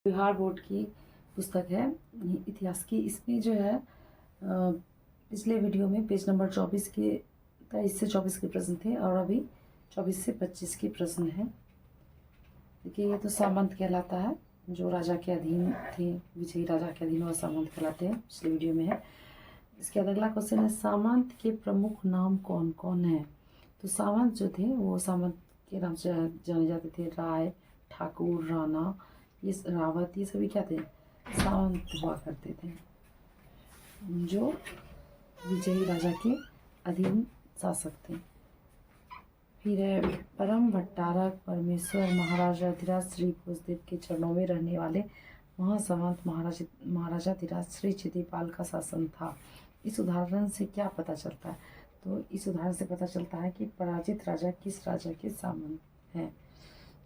Bihar board की पुस्तक है इतिहास की। इसमें जो है पिछले वीडियो में पेज नंबर 24 के 23 से 24 के प्रश्न थे और अभी 24 से 25 के प्रश्न हैं। देखिए, ये तो सामंत कहलाता है, जो राजा के अधीन थे, विजयी राजा के अधीन, और सामंत कहलाते हैं, पिछले वीडियो में है। इसके बाद अगला क्वेश्चन है, सामंत के प्रमुख नाम कौन कौन है। तो सामंत जो थे वो सामंत के नाम से जाने जाते थे। राय, ठाकुर, राणा, ये रावत, ये सभी क्या थे, सामंत हुआ करते थे, जो विजयी राजा के अधीन शासक थे। फिर है, परम भट्टारक परमेश्वर महाराजा धीराज श्री भोजदेव के चरणों में रहने वाले महासामंत महाराजा धीराज श्री चितिपाल का शासन था। इस उदाहरण से क्या पता चलता है। तो इस उदाहरण से पता चलता है कि पराजित राजा किस राजा के सामंत हैं।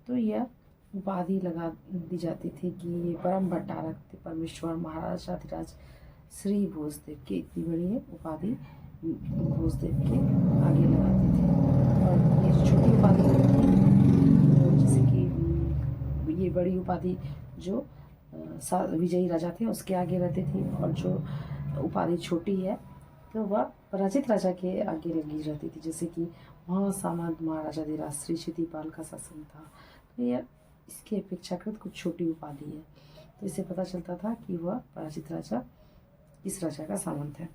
तो यह उपाधि लगा दी जाती थी कि ये परम भट्टारक थे परमेश्वर महाराजा धीराज श्री भोजदेव की। इतनी बड़ी उपाधि भोजदेव के आगे लगाती थी। और ये छोटी उपाधि जैसे कि ये बड़ी उपाधि जो विजयी राजा थे उसके आगे रहती थी, और जो उपाधि छोटी है तो वह पराजित राजा के आगे लगी रहती थी, जैसे कि महासामंत महाराजा धीराज श्री चितिपाल का शासन था। तो यह इसकी अपेक्षाकृत कुछ छोटी उपाधि है। तो इससे पता चलता था कि वह पराजित राजा इस राजा का सामंत है।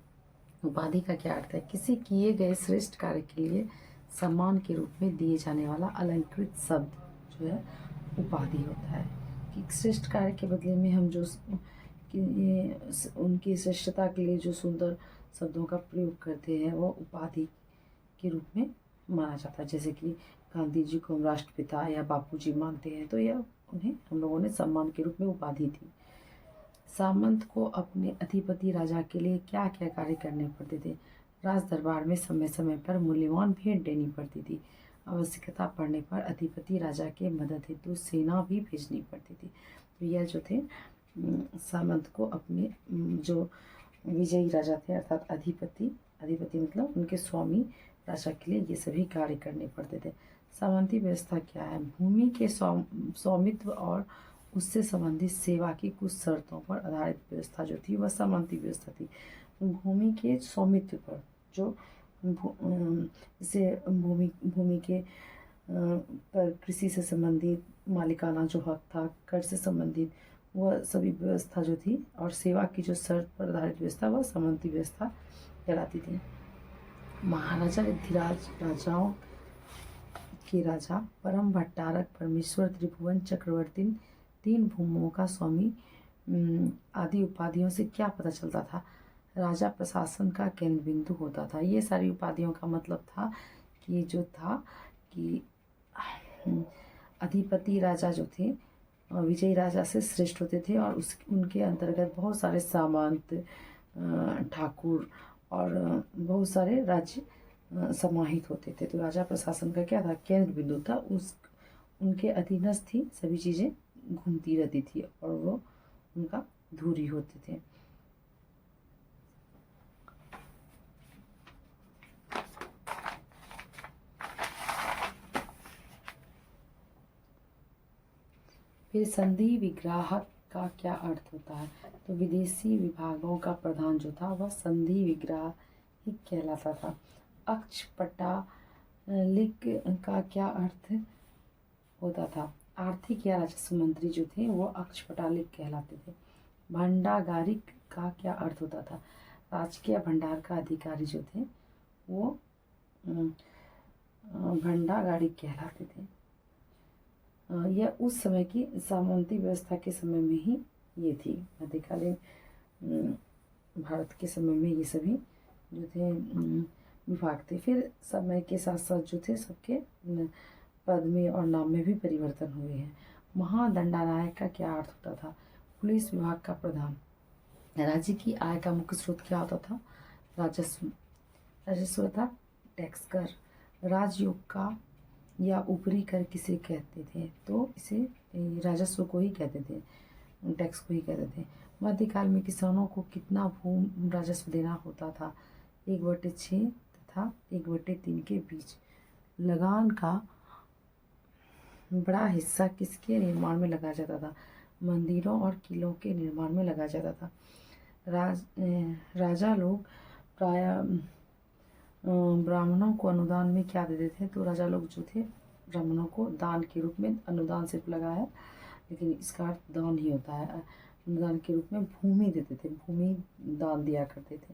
उपाधि का क्या अर्थ है, किसी किए गए श्रेष्ठ कार्य के लिए सम्मान के रूप में दिए जाने वाला अलंकृत शब्द जो है उपाधि होता है। कि श्रेष्ठ कार्य के बदले में हम जो उनकी श्रेष्ठता के लिए जो सुंदर शब्दों का प्रयोग करते हैं वो उपाधि के रूप में माना जाता है। जैसे कि गांधी जी को हम राष्ट्रपिता या बापूजी मानते हैं, तो यह उन्हें हम लोगों ने सम्मान के रूप में उपाधि दी। सामंत को अपने अधिपति राजा के लिए क्या क्या कार्य करने पड़ते थे। राज दरबार में समय समय पर मूल्यवान भेंट देनी पड़ती थी। आवश्यकता पड़ने पर अधिपति राजा के मदद हेतु सेना भी भेजनी पड़ती थी। तो यह जो थे सामंत को अपने जो विजयी राजा थे अर्थात अधिपति मतलब उनके स्वामी राजा के लिए ये सभी कार्य करने पड़ते थे। सामंती व्यवस्था क्या है, भूमि के स्वामित्व और उससे संबंधित सेवा की कुछ शर्तों पर आधारित व्यवस्था जो थी वह सामंती व्यवस्था थी। भूमि के स्वामित्व पर जो जैसे भूमि के पर कृषि से संबंधित मालिकाना जो हक था, कर से संबंधित वह सभी व्यवस्था जो थी, और सेवा की जो शर्त पर आधारित व्यवस्था वह सामंती व्यवस्था कहलाती थी। महाराजा धीराज राजाओं के राजा परम भट्टारक परमेश्वर त्रिभुवन चक्रवर्ती तीन भूमों का स्वामी आदि उपाधियों से क्या पता चलता था। राजा प्रशासन का केंद्र बिंदु होता था। ये सारी उपाधियों का मतलब था कि जो था कि अधिपति राजा जो थे विजयी राजा से श्रेष्ठ होते थे, और उनके अंतर्गत बहुत सारे सामंत, ठाकुर और बहुत सारे राज्य समाहित होते थे। तो राजा प्रशासन का क्या था, केंद्र बिंदु था, उनके अधीनस्थ थी सभी चीज़ें घूमती रहती थी और वो उनका धूरी होते थे। फिर संधि विग्राहक का क्या अर्थ होता है। तो विदेशी विभागों का प्रधान जो था वह संधि विग्राहिक कहलाता था। अक्षपटालिक का क्या अर्थ होता था। आर्थिक या राजस्व मंत्री जो थे वो अक्षपटालिक कहलाते थे। भंडागारिक का क्या अर्थ होता था। राजकीय भंडार का अधिकारी जो थे वो भंडागारिक कहलाते थे। यह उस समय की सामंती व्यवस्था के समय में ही ये थी। मध्यकालीन भारत के समय में ये सभी जो थे विभाग थे। फिर समय के साथ साथ जो थे सबके पद में और नाम में भी परिवर्तन हुए हैं। महादंडानायक का क्या अर्थ होता था। पुलिस विभाग का प्रधान। राज्य की आय का मुख्य स्रोत क्या होता था, राजस्व था, टैक्स कर। राजयोग का या ऊपरी कर किसे कहते थे, तो इसे राजस्व को ही कहते थे, टैक्स को ही कहते थे। मध्यकाल में किसानों को कितना भूमि राजस्व देना होता था, 1/6 तथा 1/3 के बीच। लगान का बड़ा हिस्सा किसके निर्माण में लगाया जाता था, मंदिरों और किलों के निर्माण में लगाया जाता था। राजा लोग प्राय ब्राह्मणों को अनुदान में क्या देते थे? तो राजा लोग जो थे ब्राह्मणों को दान के रूप में, अनुदान सिर्फ लगा है लेकिन इसका अर्थ दान ही होता है, अनुदान के रूप में भूमि देते थे, भूमि दान दिया करते थे।